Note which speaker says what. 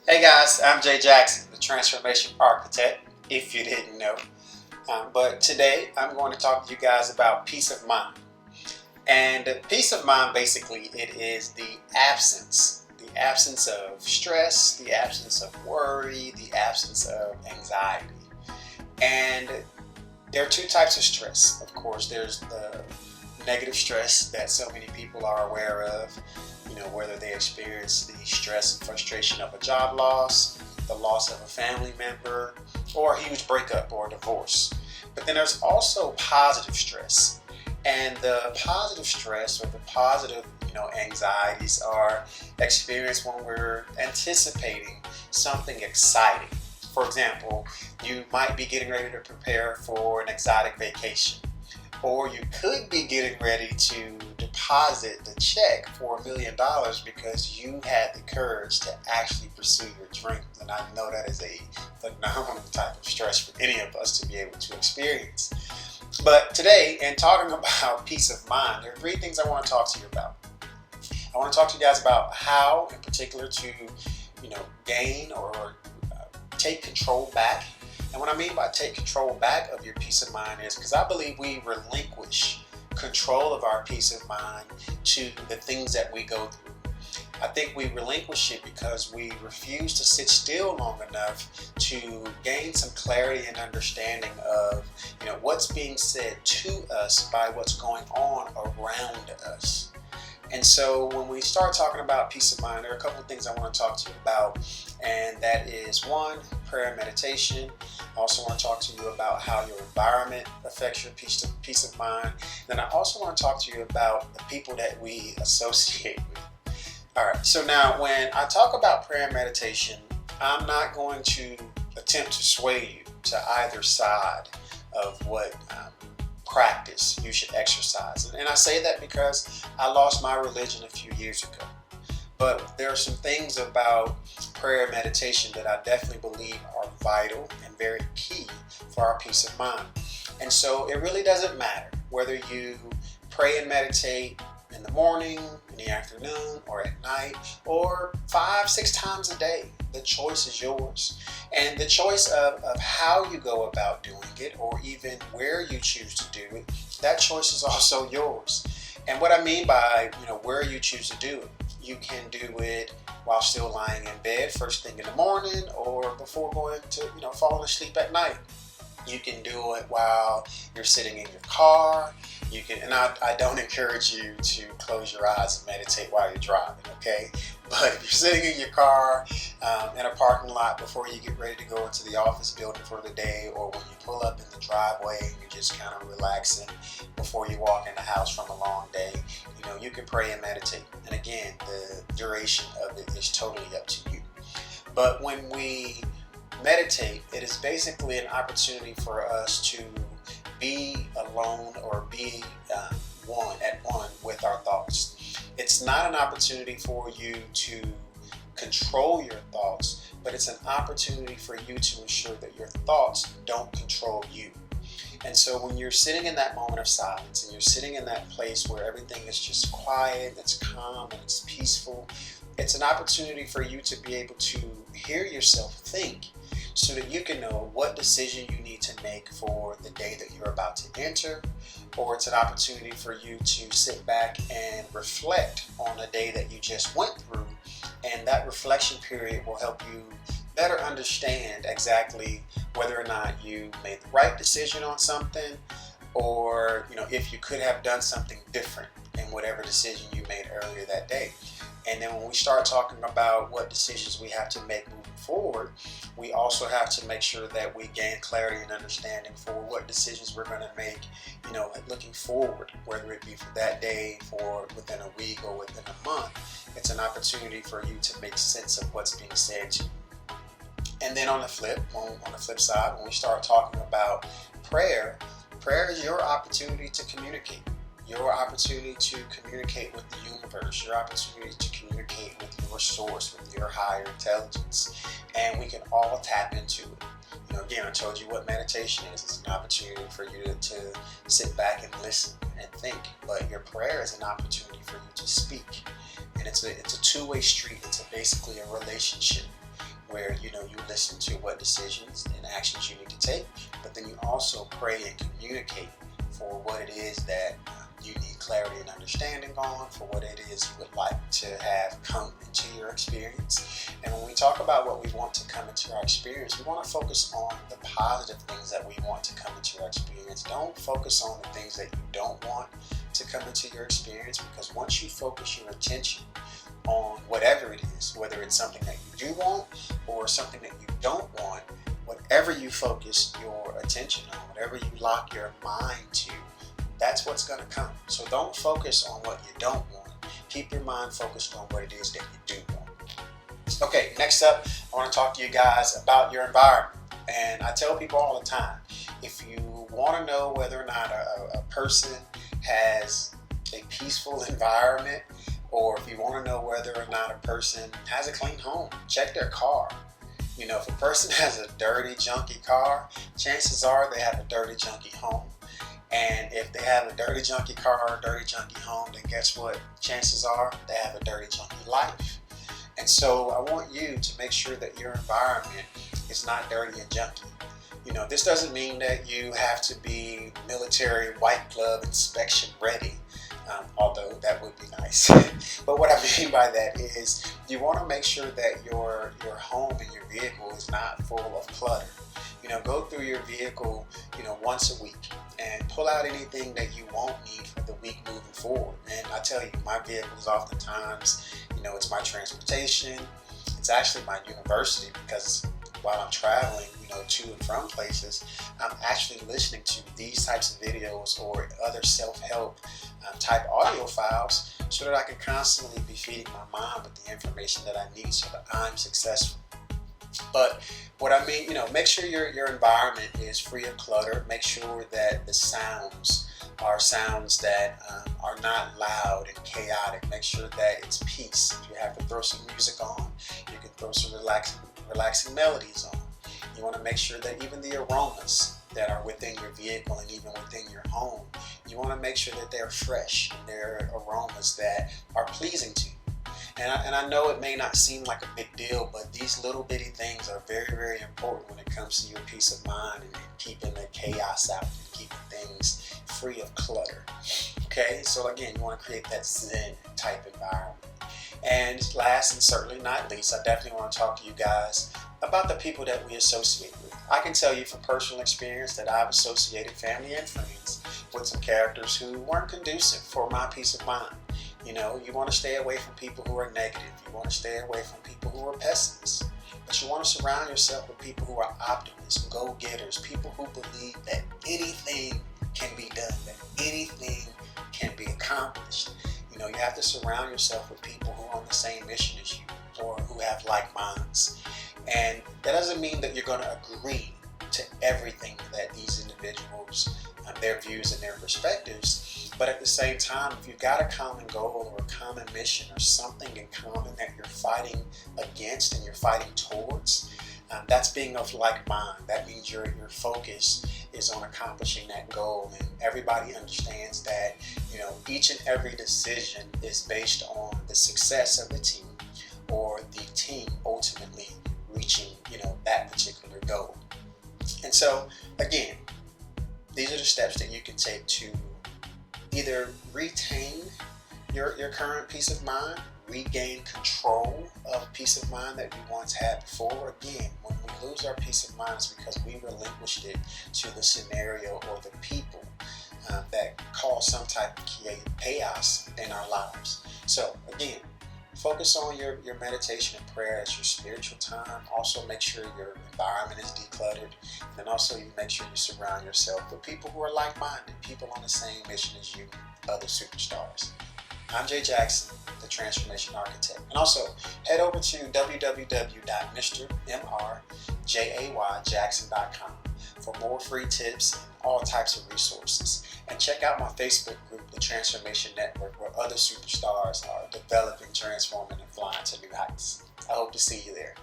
Speaker 1: Hey guys, I'm Jay Jackson, the Transformation Architect, if you didn't know. But today I'm going to talk to you guys about peace of mind. And peace of mind, basically, it is the absence of stress, the absence of worry, the absence of anxiety. And there are two types of stress. Of course, there's the negative stress that so many people are aware of, whether they experience the stress and frustration of a job loss, the loss of a family member, or a huge breakup or divorce. But then there's also positive stress. And the positive stress or the positive, anxieties are experienced when we're anticipating something exciting. For example, you might be getting ready to prepare for an exotic vacation. Or you could be getting ready to deposit the check for $1 million because you had the courage to actually pursue your dreams. And I know that is a phenomenal type of stress for any of us to be able to experience. But today, in talking about peace of mind, there are three things I want to talk to you about. I want to talk to you guys about how, in particular, to gain or take control back. And what I mean by take control back of your peace of mind is because I believe we relinquish control of our peace of mind to the things that we go through. I think we relinquish it because we refuse to sit still long enough to gain some clarity and understanding of what's being said to us by what's going on around us. And so when we start talking about peace of mind, there are a couple of things I want to talk to you about, and that is one, prayer and meditation. I also want to talk to you about how your environment affects your peace of mind. Then I also want to talk to you about the people that we associate with. All right, so now when I talk about prayer and meditation, I'm not going to attempt to sway you to either side of what practice you should exercise. And I say that because I lost my religion a few years ago. But there are some things about prayer and meditation that I definitely believe are vital and very key for our peace of mind. And so it really doesn't matter whether you pray and meditate in the morning, in the afternoon, or at night, or 5-6 times a day. The choice is yours. And the choice of how you go about doing it, or even where you choose to do it, that choice is also yours. And what I mean by where you choose to do it, you can do it while still lying in bed first thing in the morning, or before going to falling asleep at night. You can do it while you're sitting in your car. You can, and I don't encourage you to close your eyes and meditate while you're driving, okay? But if you're sitting in your car in a parking lot before you get ready to go into the office building for the day, or when you pull up in the driveway and you're just kind of relaxing before you walk in the house from a long day, you can pray and meditate. And again, the duration of it is totally up to you. But when we meditate, it is basically an opportunity for us to be alone or be one with our thoughts. It's not an opportunity for you to control your thoughts, but it's an opportunity for you to ensure that your thoughts don't control you. And so when you're sitting in that moment of silence and you're sitting in that place where everything is just quiet, it's calm, and it's peaceful, it's an opportunity for you to be able to hear yourself think, so that you can know what decision you need to make for the day that you're about to enter. Or it's an opportunity for you to sit back and reflect on a day that you just went through, and that reflection period will help you better understand exactly whether or not you made the right decision on something, or if you could have done something different in whatever decision you made earlier that day. And then when we start talking about what decisions we have to make moving forward, we also have to make sure that we gain clarity and understanding for what decisions we're going to make, looking forward, whether it be for that day, for within a week, or within a month. It's an opportunity for you to make sense of what's being said to you. And then on the flip side, when we start talking about prayer is your opportunity to communicate. Your opportunity to communicate with the universe, your opportunity to communicate with your source, with your higher intelligence. And we can all tap into it. Again, I told you what meditation is. It's an opportunity for you to sit back and listen and think. But your prayer is an opportunity for you to speak. And it's a two-way street. It's basically a relationship where you listen to what decisions and actions you need to take, but then you also pray and communicate for what it is that you need clarity and understanding on, for what it is you would like to have come into your experience. And when we talk about what we want to come into our experience, we want to focus on the positive things that we want to come into our experience. Don't focus on the things that you don't want to come into your experience, because once you focus your attention on whatever it is, whether it's something that you do want or something that you don't want, whatever you focus your attention on, whatever you lock your mind to, that's what's going to come. So don't focus on what you don't want. Keep your mind focused on what it is that you do want. Okay, next up, I want to talk to you guys about your environment. And I tell people all the time, if you want to know whether or not a person has a peaceful environment, or if you want to know whether or not a person has a clean home, check their car. If a person has a dirty, junky car, chances are they have a dirty, junky home. And if they have a dirty, junky car or a dirty, junky home, then guess what? Chances are they have a dirty, junky life. And so I want you to make sure that your environment is not dirty and junky. This doesn't mean that you have to be military white glove inspection ready, although that would be nice. But what I mean by that is you want to make sure that your home and your vehicle is not full of clutter. Go through your vehicle, once a week and pull out anything that you won't need for the week moving forward. And I tell you, my vehicle is oftentimes, it's my transportation. It's actually my university, because while I'm traveling, to and from places, I'm actually listening to these types of videos or other self-help type audio files, so that I can constantly be feeding my mind with the information that I need so that I'm successful. But what I mean, make sure your environment is free of clutter. Make sure that the sounds are sounds that are not loud and chaotic. Make sure that it's peace. If you have to throw some music on, you can throw some relaxing melodies on. You want to make sure that even the aromas that are within your vehicle and even within your home, you want to make sure that they're fresh and they're aromas that are pleasing to you. And I know it may not seem like a big deal, but these little bitty things are very, very important when it comes to your peace of mind and keeping the chaos out and keeping things free of clutter. Okay, so again, you want to create that Zen type environment. And last and certainly not least, I definitely want to talk to you guys about the people that we associate with. I can tell you from personal experience that I've associated family and friends with some characters who weren't conducive for my peace of mind. You want to stay away from people who are negative. You want to stay away from people who are pessimists. But you want to surround yourself with people who are optimists, go-getters, people who believe that anything can be done, that anything can be accomplished. You have to surround yourself with people who are on the same mission as you, or who have like minds. And that doesn't mean that you're going to agree to everything that these individuals, their views and their perspectives. But at the same time, if you've got a common goal or a common mission or something in common that you're fighting against and you're fighting towards, that's being of like mind. That means your focus is on accomplishing that goal, and everybody understands that each and every decision is based on the success of the team, or the team ultimately reaching that particular goal. And so again, these are the steps that you can take to either retain your current peace of mind, regain control of peace of mind that we once had before. Again, when we lose our peace of mind, it's because we relinquished it to the scenario or the people that cause some type of chaos in our lives. So again, focus on your meditation and prayer as your spiritual time. Also make sure your environment is decluttered. And then also you make sure you surround yourself with people who are like-minded, people on the same mission as you, other superstars. I'm Jay Jackson, the Transformation Architect. And also, head over to www.mrjayjackson.com for more free tips and all types of resources. And check out my Facebook group, the Transformation Network, where other superstars are developing, transforming, and flying to new heights. I hope to see you there.